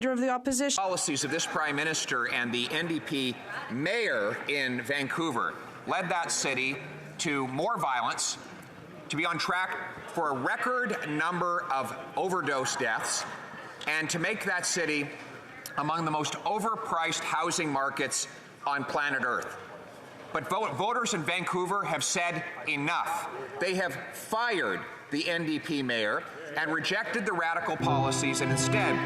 Leader of the Opposition. Policies of this Prime Minister and the NDP mayor in Vancouver led that city to more violence, to be on track for a record number of overdose deaths, and to make that city among the most overpriced housing markets on planet Earth. But voters in Vancouver have said enough. They have fired the NDP mayor and rejected the radical policies and instead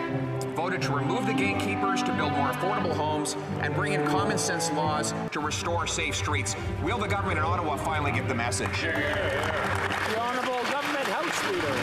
voted to remove the gatekeepers, to build more affordable homes, and bring in common sense laws to restore safe streets. Will the government in Ottawa finally get the message? The Honourable Government House Leader.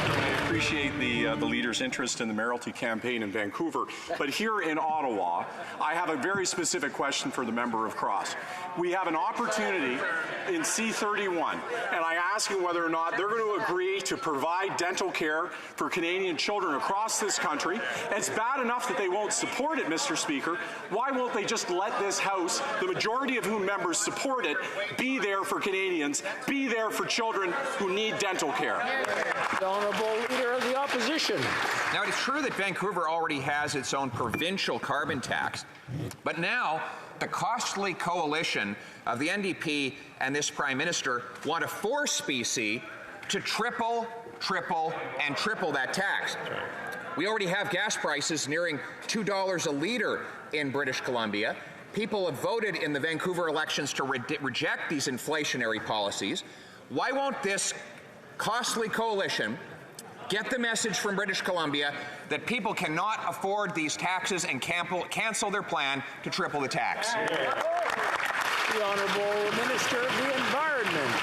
I appreciate the Leader's interest in the mayoralty campaign in Vancouver, but here in Ottawa, I have a very specific question for the member of Cross. We have an opportunity in C31, and I ask him whether or not they're going to agree to provide dental care for Canadian children across this country. It's bad enough that they won't support it, Mr. Speaker. Why won't they just let this House, the majority of whom members support it, be there for Canadians, be there for children who need dental care? The Honourable Leader of the Opposition. Now, it is true that Vancouver already has its own provincial carbon tax, but now the costly coalition of the NDP and this Prime Minister want to force BC to triple, and triple that tax. We already have gas prices nearing $2 a litre in British Columbia. People have voted in the Vancouver elections to reject these inflationary policies. Why won't this costly coalition get the message from British Columbia that people cannot afford these taxes and cancel their plan to triple the tax? The Honourable Minister of the Environment.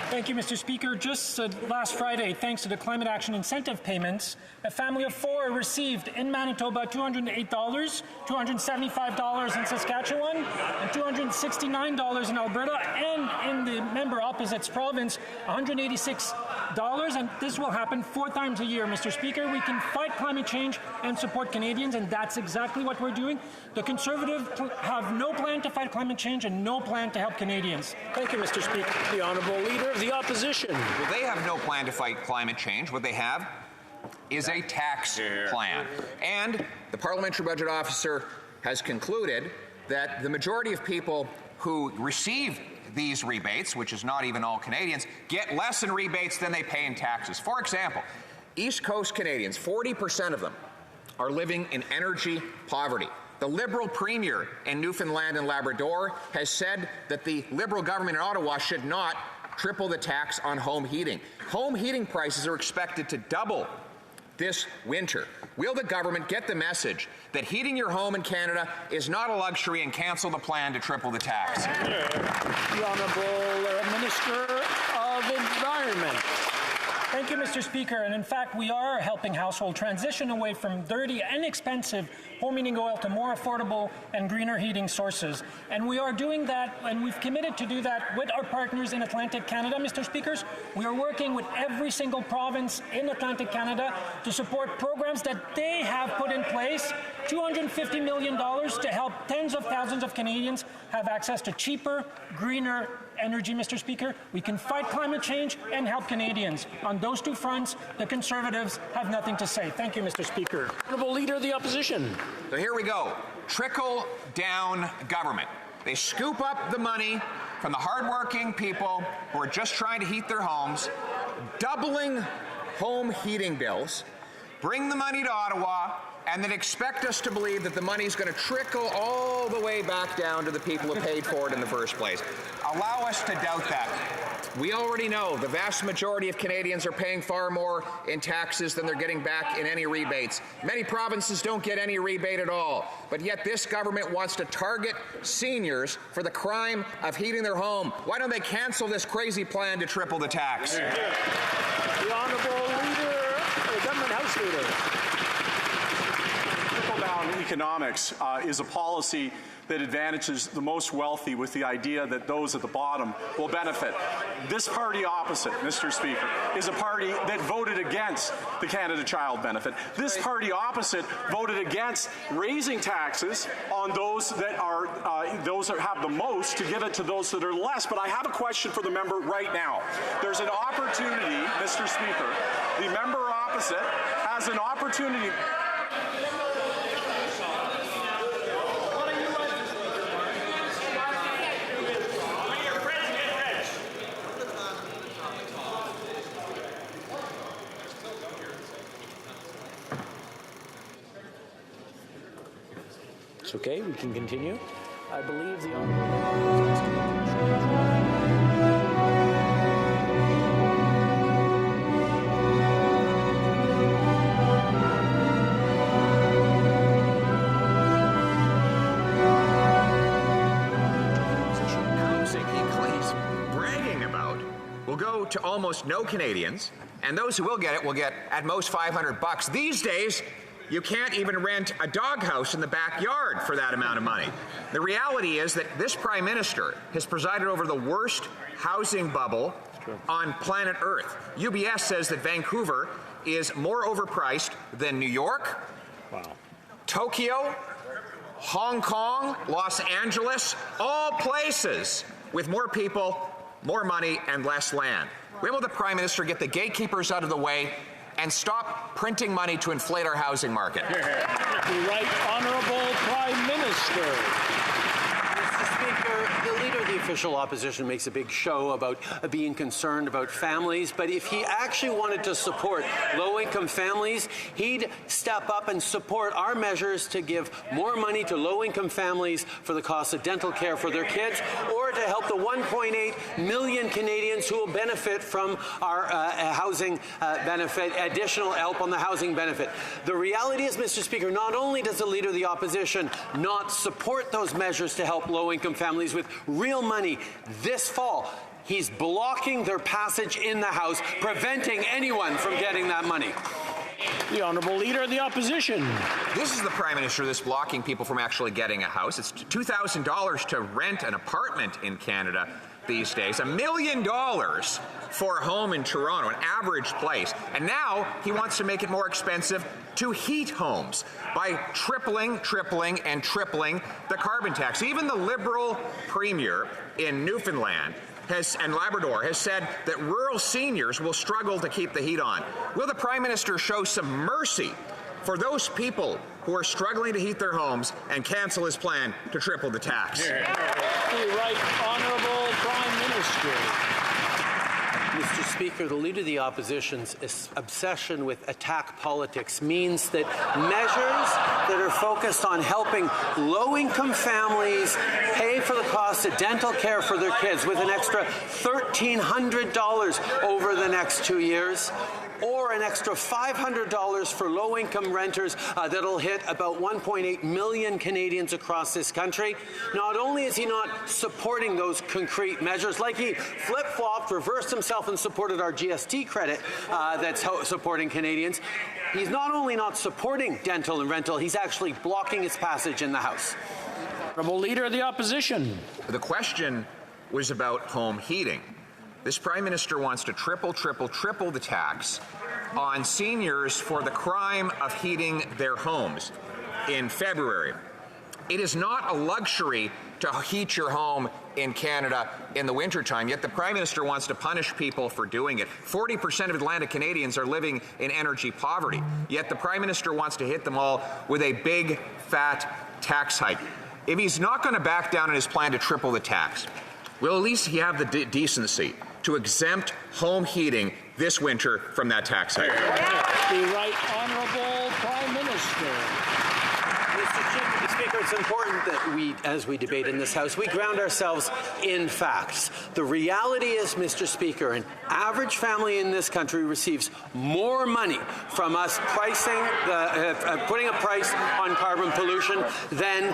Thank you, Mr. Speaker. Just last Friday, thanks to the climate action incentive payments, a family of 4 received in Manitoba $208, $275 in Saskatchewan, and $269 in Alberta, and in the member opposite's province, $186. And this will happen 4 times a year, Mr. Speaker. We can fight climate change and support Canadians, and that's exactly what we're doing. The Conservatives have no plan to fight climate change and no plan to help Canadians. Thank you, Mr. Speaker. The Honourable Leader of the Opposition. Well, they have no plan to fight climate change. What they have is a tax plan. And the Parliamentary Budget Officer has concluded that the majority of people who receive these rebates, which is not even all Canadians, get less in rebates than they pay in taxes. For example, East Coast Canadians, 40% of them are living in energy poverty. The Liberal Premier in Newfoundland and Labrador has said that the Liberal government in Ottawa should not triple the tax on home heating. Home heating prices are expected to double this winter. Will the government get the message that heating your home in Canada is not a luxury and cancel the plan to triple the tax? The Honourable Minister of Environment. Thank you, Mr. Speaker. And in fact, we are helping households transition away from dirty and expensive home heating oil to more affordable and greener heating sources. And we are doing that, and we've committed to do that with our partners in Atlantic Canada, Mr. Speakers. We are working with every single province in Atlantic Canada to support programs that they have put in place, $250 million to help tens of thousands of Canadians have access to cheaper, greener energy, Mr. Speaker. We can fight climate change and help Canadians. On those 2 fronts, the Conservatives have nothing to say. Thank you, Mr. Speaker. Honourable Leader of the Opposition. So here we go. Trickle-down government. They scoop up the money from the hardworking people who are just trying to heat their homes, doubling home heating bills, bring the money to Ottawa, and then expect us to believe that the money is going to trickle all the way back down to the people who paid for it in the first place. Allow us to doubt that. We already know the vast majority of Canadians are paying far more in taxes than they're getting back in any rebates. Many provinces don't get any rebate at all, but yet this government wants to target seniors for the crime of heating their home. Why don't they cancel this crazy plan to triple the tax? The Honourable Leader, the Government House Leader. Trickle-down economics is a policy that advantages the most wealthy with the idea that those at the bottom will benefit. This party opposite, Mr. Speaker, is a party that voted against the Canada Child Benefit. This party opposite voted against raising taxes on those that have the most to give it to those that are less. But I have a question for the member right now. There's an opportunity, Mr. Speaker. The member opposite has an opportunity. It's okay, we can continue. I believe the housing he's bragging about will go to almost no Canadians, and those who will get it will get at most $500. These days, you can't even rent a doghouse in the backyard for that amount of money. The reality is that this Prime Minister has presided over the worst housing bubble on planet Earth. UBS says that Vancouver is more overpriced than New York, Tokyo, Hong Kong, Los Angeles, all places with more people, more money, and less land. When will the Prime Minister get the gatekeepers out of the way and stop printing money to inflate our housing market? The Right Honourable Prime Minister. Mr. Speaker, the Leader of the Official Opposition makes a big show about being concerned about families, but if he actually wanted to support low-income families, he'd step up and support our measures to give more money to low-income families for the cost of dental care for their kids, or to help the 1.8 million Canadians who will benefit from our housing benefit, additional help on the housing benefit. The reality is, Mr. Speaker, not only does the Leader of the Opposition not support those measures to help low-income families with real money this fall, he's blocking their passage in the House, preventing anyone from getting that money. The Honourable Leader of the Opposition. This is the Prime Minister that's blocking people from actually getting a house. It's $2,000 to rent an apartment in Canada these days, $1 million for a home in Toronto, an average place. And now he wants to make it more expensive to heat homes by tripling the carbon tax. Even the Liberal Premier in Newfoundland and Labrador has said that rural seniors will struggle to keep the heat on. Will the Prime Minister show some mercy for those people who are struggling to heat their homes and cancel his plan to triple the tax? The Right Honourable Prime Minister. Mr. Speaker, the Leader of the Opposition's obsession with attack politics means that measures that are focused on helping low-income families pay for the cost of dental care for their kids with an extra $1,300 over the next 2 years, or an extra $500 for low-income renters that'll hit about 1.8 million Canadians across this country. Not only is he not supporting those concrete measures, like he flip-flopped, reversed himself and supported our GST credit that's supporting Canadians, he's not only not supporting dental and rental, he's actually blocking its passage in the House. Honourable Leader of the Opposition. The question was about home heating. This Prime Minister wants to triple the tax on seniors for the crime of heating their homes in February. It is not a luxury to heat your home in Canada in the wintertime, yet the Prime Minister wants to punish people for doing it. 40% of Atlantic Canadians are living in energy poverty, yet the Prime Minister wants to hit them all with a big, fat tax hike. If he's not going to back down on his plan to triple the tax, will at least he have the decency to exempt home heating this winter from that tax hike? The Right Honourable Prime Minister. Mr. Speaker, it's important that we, as we debate in this House, we ground ourselves in facts. The reality is, Mr. Speaker, an average family in this country receives more money from us pricing, putting a price on carbon pollution than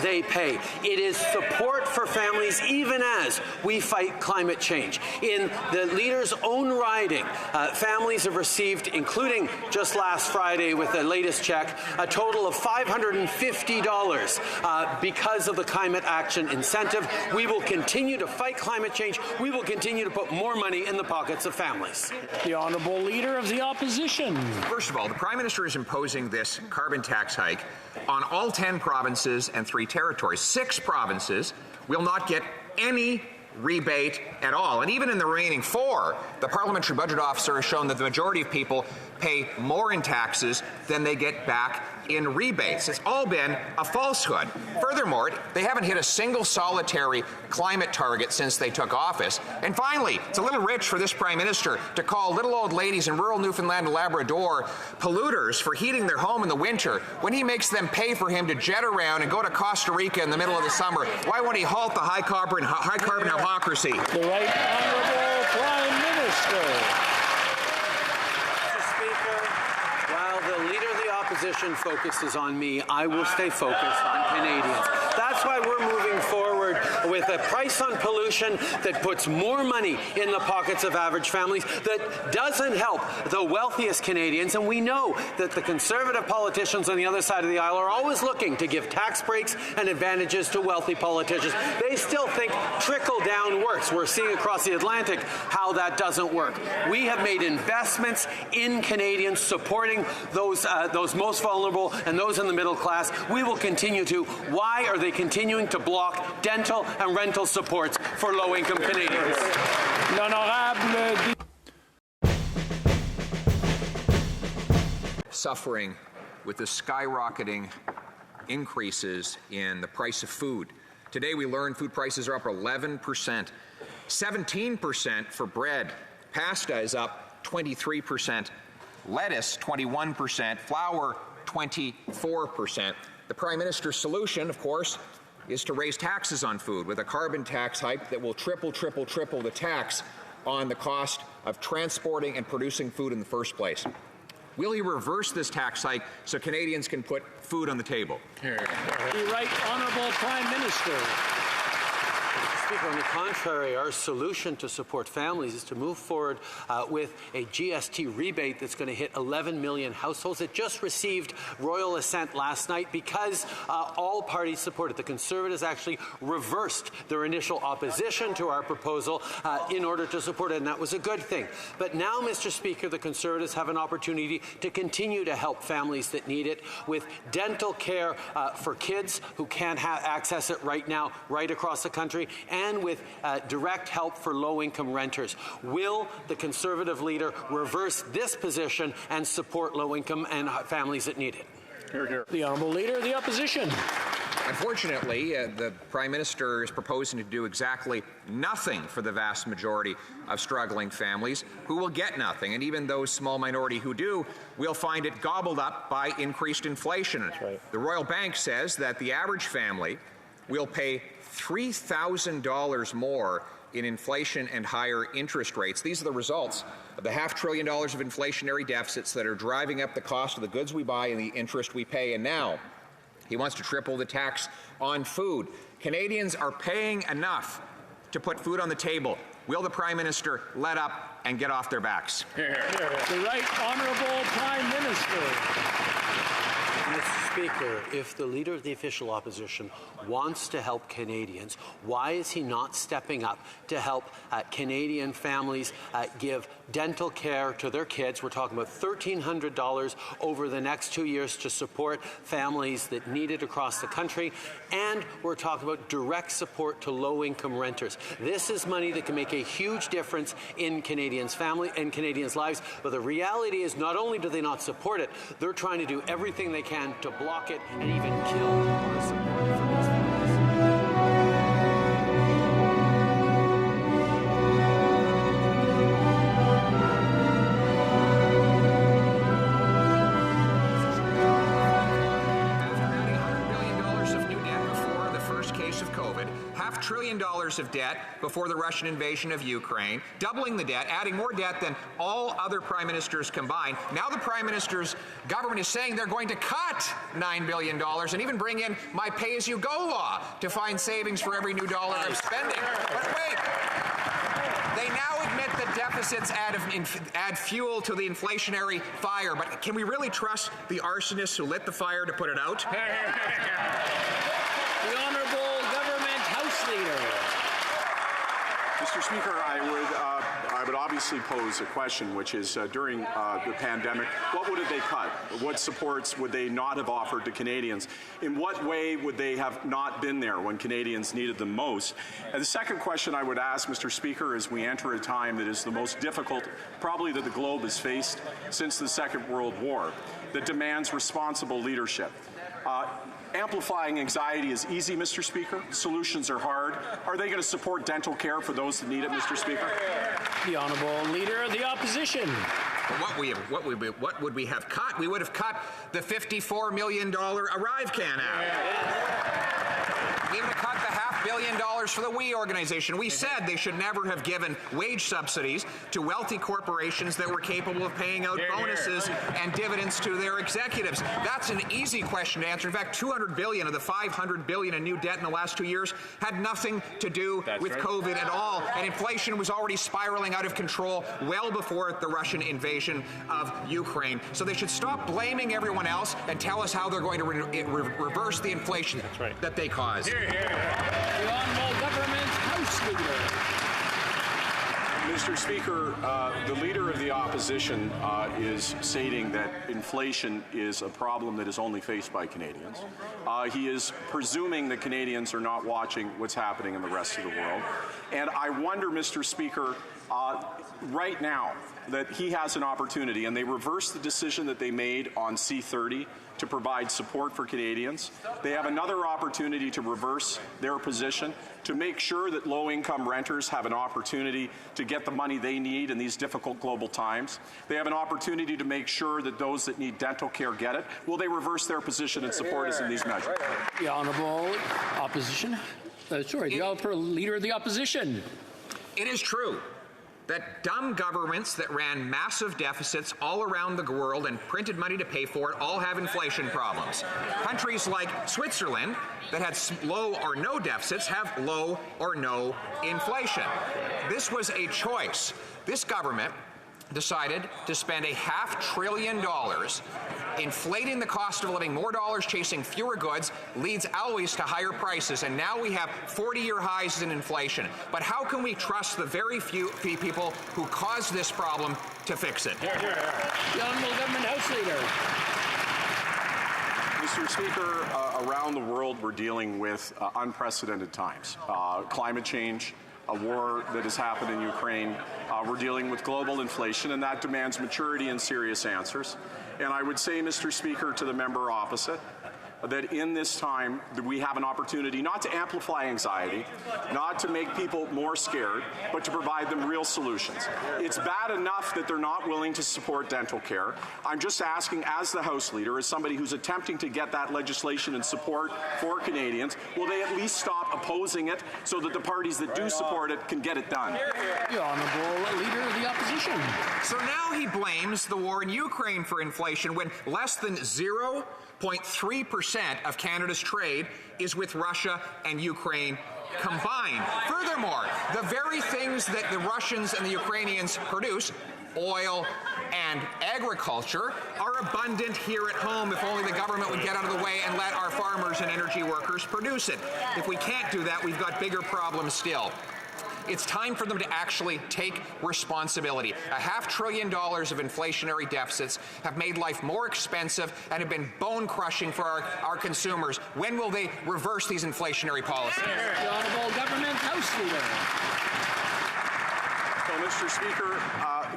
they pay. It is support for families even as we fight climate change. In the Leader's own riding, families have received, including just last Friday with the latest check, a total of $550 because of the climate action incentive. We will continue to fight climate change. We will continue to put more money in the pockets of families. The Honourable Leader of the Opposition. First of all, the Prime Minister is imposing this carbon tax hike on all 10 provinces and 3 territories. 6 provinces will not get any rebate at all. And even in the remaining 4, the Parliamentary Budget Officer has shown that the majority of people pay more in taxes than they get back in rebates. It's all been a falsehood. Furthermore, they haven't hit a single solitary climate target since they took office. And finally, it's a little rich for this Prime Minister to call little old ladies in rural Newfoundland and Labrador polluters for heating their home in the winter when he makes them pay for him to jet around and go to Costa Rica in the middle of the summer. Why won't he halt the high carbon hypocrisy? The Right Honourable Prime Minister. The Leader of the Opposition focuses on me. I will stay focused on Canadians. That's why we're moving forward with a price on pollution that puts more money in the pockets of average families, that doesn't help the wealthiest Canadians. And we know that the Conservative politicians on the other side of the aisle are always looking to give tax breaks and advantages to wealthy politicians. They still think trickle-down works. We're seeing across the Atlantic how that doesn't work. We have made investments in Canadians supporting those most vulnerable and those in the middle class. We will continue to. Why are they continuing to block dental and rental supports for low-income Canadians? Suffering with the skyrocketing increases in the price of food. Today we learned food prices are up 11%, 17% for bread. Pasta is up 23%. Lettuce, 21%, flour, 24%. The Prime Minister's solution, of course, is to raise taxes on food with a carbon tax hike that will triple the tax on the cost of transporting and producing food in the first place. Will he reverse this tax hike so Canadians can put food on the table? The Right Honourable Prime Minister. Speaker, on the contrary, our solution to support families is to move forward with a GST rebate that's going to hit 11 million households. It just received royal assent last night because all parties support it. The Conservatives actually reversed their initial opposition to our proposal in order to support it, and that was a good thing. But now, Mr. Speaker, the Conservatives have an opportunity to continue to help families that need it with dental care for kids who can't access it right now, right across the country, and with direct help for low-income renters. Will the Conservative leader reverse this position and support low-income and families that need it? Hear, hear. The Honourable Leader of the Opposition. Unfortunately, the Prime Minister is proposing to do exactly nothing for the vast majority of struggling families who will get nothing. And even those small minority who do will find it gobbled up by increased inflation. That's right. The Royal Bank says that the average family will pay $3,000 more in inflation and higher interest rates. These are the results of the $500 billion of inflationary deficits that are driving up the cost of the goods we buy and the interest we pay. And now he wants to triple the tax on food. Canadians are paying enough to put food on the table. Will the Prime Minister let up and get off their backs? The Right Honourable Prime Minister. Mr. Speaker, if the Leader of the Official Opposition wants to help Canadians, why is he not stepping up to help Canadian families give dental care to their kids? We're talking about $1,300 over the next 2 years to support families that need it across the country, and we're talking about direct support to low-income renters. This is money that can make a huge difference in Canadians' lives, but the reality is not only do they not support it, they're trying to do everything they can to block it and even kill our support for these families. $500 billion of debt before the Russian invasion of Ukraine, doubling the debt, adding more debt than all other prime ministers combined. Now the Prime Minister's government is saying they're going to cut $9 billion and even bring in my pay-as-you-go law to find savings for every new dollar of spending. But wait, they now admit that deficits add fuel to the inflationary fire. But can we really trust the arsonists who lit the fire to put it out? The Honourable Government House Leader. Mr. Speaker, I would obviously pose a question, which is during the pandemic, what would they cut? What supports would they not have offered to Canadians? In what way would they have not been there when Canadians needed them most? And the second question I would ask, Mr. Speaker, as we enter a time that is the most difficult, probably that the globe has faced since the Second World War, that demands responsible leadership. Amplifying anxiety is easy, Mr. Speaker. Solutions are hard. Are they going to support dental care for those that need it, Mr. Speaker? The Honourable Leader of the Opposition. What would we have cut? We would have cut the $54 million ArriveCan Act. We would have cut the $500 million for the We organization. We said they should never have given wage subsidies to wealthy corporations that were capable of paying out bonuses and dividends to their executives. That's an easy question to answer. In fact, $200 billion of the $500 billion in new debt in the last 2 years had nothing to do with COVID at all, and inflation was already spiraling out of control well before the Russian invasion of Ukraine. So they should stop blaming everyone else and tell us how they're going to reverse the inflation that they caused. The Honourable Government House Leader. Mr. Speaker, the Leader of the Opposition is stating that inflation is a problem that is only faced by Canadians. He is presuming that Canadians are not watching what's happening in the rest of the world. And I wonder, Mr. Speaker, right now that he has an opportunity, and they reversed the decision that they made on C-30 to provide support for Canadians. They have another opportunity to reverse their position, to make sure that low-income renters have an opportunity to get the money they need in these difficult global times. They have an opportunity to make sure that those that need dental care get it. Will they reverse their position and support us in these measures? The Honourable Opposition. The Leader of the Opposition. It is true that dumb governments that ran massive deficits all around the world and printed money to pay for it all have inflation problems. Countries like Switzerland that had low or no deficits have low or no inflation. This was a choice. This government decided to spend $500 billion inflating the cost of living. More dollars chasing fewer goods leads always to higher prices, and now we have 40-year highs in inflation. But how can we trust the very few people who caused this problem to fix it? The Honourable Government House Leader. Mr. Speaker, around the world we're dealing with unprecedented times. Climate change, a war that has happened in Ukraine. We're dealing with global inflation, and that demands maturity and serious answers. And I would say, Mr. Speaker, to the member opposite, that in this time that we have an opportunity not to amplify anxiety, not to make people more scared, but to provide them real solutions. It's bad enough that they're not willing to support dental care. I'm just asking, as the House Leader, as somebody who's attempting to get that legislation and support for Canadians, will they at least stop opposing it so that the parties that do support it can get it done? The Honourable Leader of the Opposition. So now he blames the war in Ukraine for inflation when less than 0.3% of Canada's trade is with Russia and Ukraine combined. Furthermore, the very things that the Russians and the Ukrainians produce, oil and agriculture, are abundant here at home if only the government would get out of the way and let our farmers and energy workers produce it. If we can't do that, we've got bigger problems still. It's time for them to actually take responsibility. $500 billion of inflationary deficits have made life more expensive and have been bone-crushing for our consumers. When will they reverse these inflationary policies? The Honourable Government House Leader. Mr. Speaker,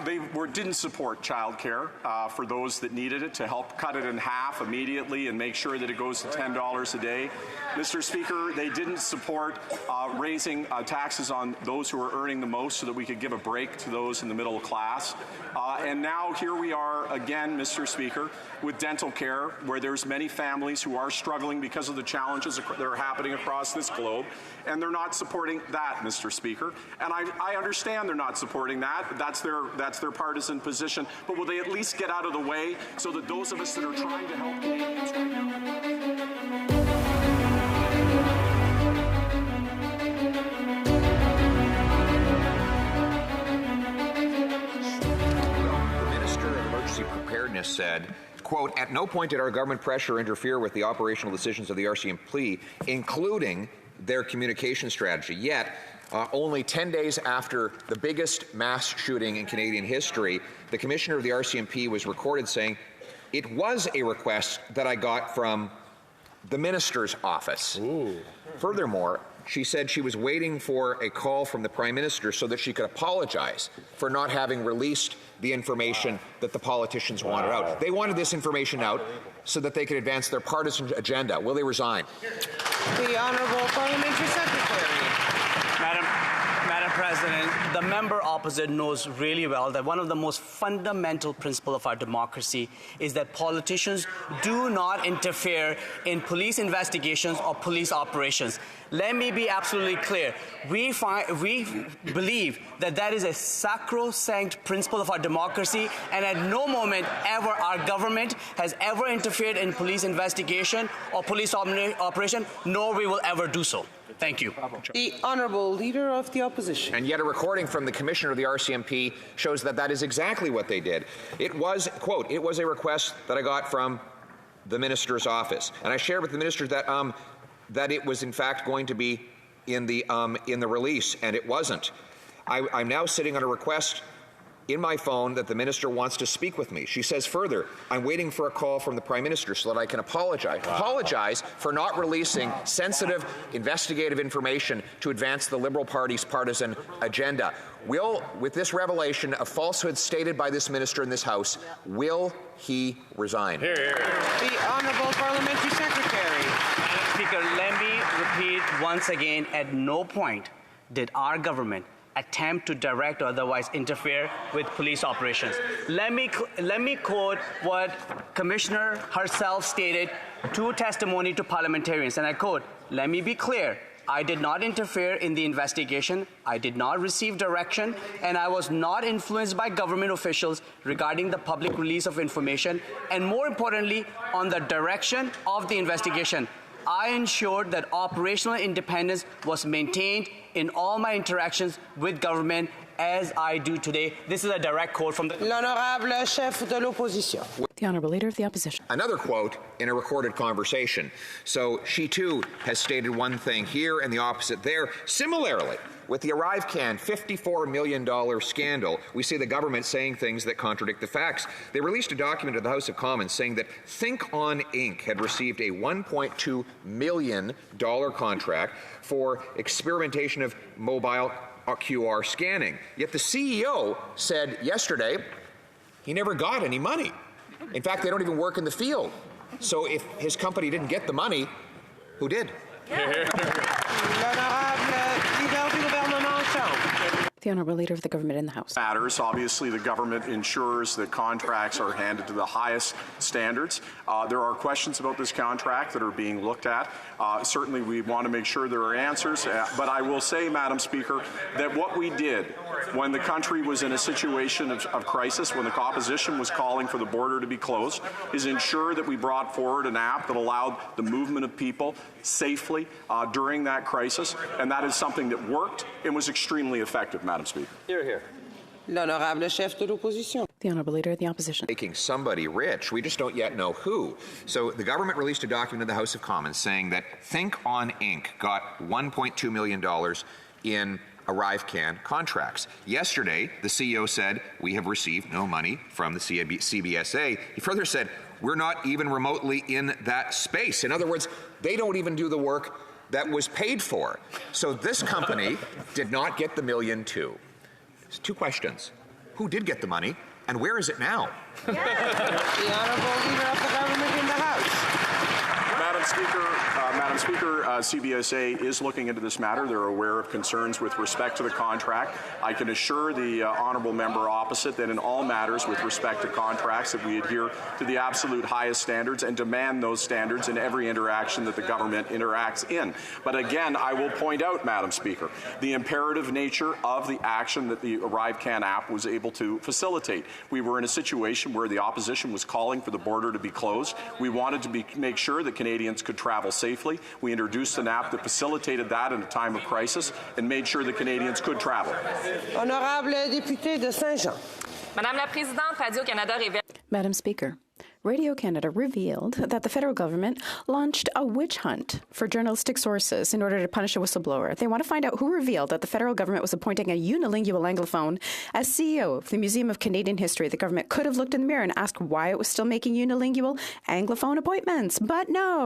they didn't support childcare for those that needed it, to help cut it in half immediately and make sure that it goes to $10 a day. Mr. Speaker, they didn't support raising taxes on those who are earning the most so that we could give a break to those in the middle class. And now here we are again, Mr. Speaker, with dental care, where there's many families who are struggling because of the challenges that are happening across this globe, and they're not supporting that, Mr. Speaker. And I understand they're not supporting that. That's their partisan position. But will they at least get out of the way so that those of us that are trying to help Canadians right now... Preparedness said, quote, "At no point did our government pressure or interfere with the operational decisions of the RCMP, including their communication strategy. Yet, only 10 days after the biggest mass shooting in Canadian history, the commissioner of the RCMP was recorded saying, "It was a request that I got from the minister's office." Ooh. Furthermore, she said she was waiting for a call from the Prime Minister so that she could apologize for not having released the information that the politicians wanted out. They wanted this information out so that they could advance their partisan agenda. Will they resign? The Honourable Parliamentary Secretary. Madam President, the member opposite knows really well that one of the most fundamental principles of our democracy is that politicians do not interfere in police investigations or police operations. Let me be absolutely clear. We believe that that is a sacrosanct principle of our democracy, and at no moment ever our government has ever interfered in police investigation or police operation, nor we will ever do so. Thank you. The Honourable Leader of the Opposition. And yet a recording from the Commissioner of the RCMP shows that that is exactly what they did. It was, quote, "It was a request that I got from the Minister's office." And I shared with the Minister that it was in fact going to be in the release, and it wasn't. I'm now sitting on a request in my phone that the Minister wants to speak with me. She says further, "I'm waiting for a call from the Prime Minister so that I can apologize." Apologize for not releasing sensitive investigative information to advance the Liberal Party's partisan agenda. With this revelation of falsehoods stated by this Minister in this House, will he resign? Here, here. The Honourable Parliamentary Secretary. Madam Speaker, let me repeat once again, at no point did our government attempt to direct or otherwise interfere with police operations. Let me quote what Commissioner herself stated to testimony to parliamentarians, and I quote, "Let me be clear. I did not interfere in the investigation. I did not receive direction, and I was not influenced by government officials regarding the public release of information, and more importantly, on the direction of the investigation. I ensured that operational independence was maintained in all my interactions with government as I do today." This is a direct quote from the L'Honorable Chef de l'Opposition. The Honourable Leader of the Opposition. Another quote in a recorded conversation. So she too has stated one thing here and the opposite there. Similarly, with the ArriveCan $54 million scandal, we see the government saying things that contradict the facts. They released a document to the House of Commons saying that Think On Inc. had received a $1.2 million contract for experimentation of mobile QR scanning. Yet the CEO said yesterday he never got any money. In fact, they don't even work in the field. So if his company didn't get the money, who did? The Honourable Leader of the Government in the House. Matters. Obviously, the government ensures that contracts are handed to the highest standards. There are questions about this contract that are being looked at. Certainly, we want to make sure there are answers. But I will say, Madam Speaker, that what we did when the country was in a situation of crisis, when the opposition was calling for the border to be closed, is ensure that we brought forward an app that allowed the movement of people safely during that crisis. And that is something that worked and was extremely effective, Madam Speaker. Here, here. L'Honorable Chef de l'Opposition. The Honourable Leader of the Opposition. Making somebody rich. We just don't yet know who. So the government released a document in the House of Commons saying that Think On Inc. got $1.2 million in ArriveCan contracts. Yesterday, the CEO said, "We have received no money from the CBSA. He further said, "We're not even remotely in that space." In other words, they don't even do the work that was paid for. So this company did not get the $1.2 million. Two questions. Who did get the money, and where is it now? The Honourable Leader of the Government in the House. Madam Speaker, CBSA is looking into this matter. They're aware of concerns with respect to the contract. I can assure the honourable member opposite that in all matters with respect to contracts that we adhere to the absolute highest standards and demand those standards in every interaction that the government interacts in. But again, I will point out, Madam Speaker, the imperative nature of the action that the ArriveCan app was able to facilitate. We were in a situation where the opposition was calling for the border to be closed. We wanted to make sure that Canadians could travel safely. We introduced an app that facilitated that in a time of crisis and made sure that Canadians could travel. Honorable député de Saint-Jean. Madame la Présidente, Radio-Canada révèle... Madam Speaker, Radio Canada revealed that the federal government launched a witch hunt for journalistic sources in order to punish a whistleblower. They want to find out who revealed that the federal government was appointing a unilingual Anglophone as CEO of the Museum of Canadian History. The government could have looked in the mirror and asked why it was still making unilingual Anglophone appointments, but no.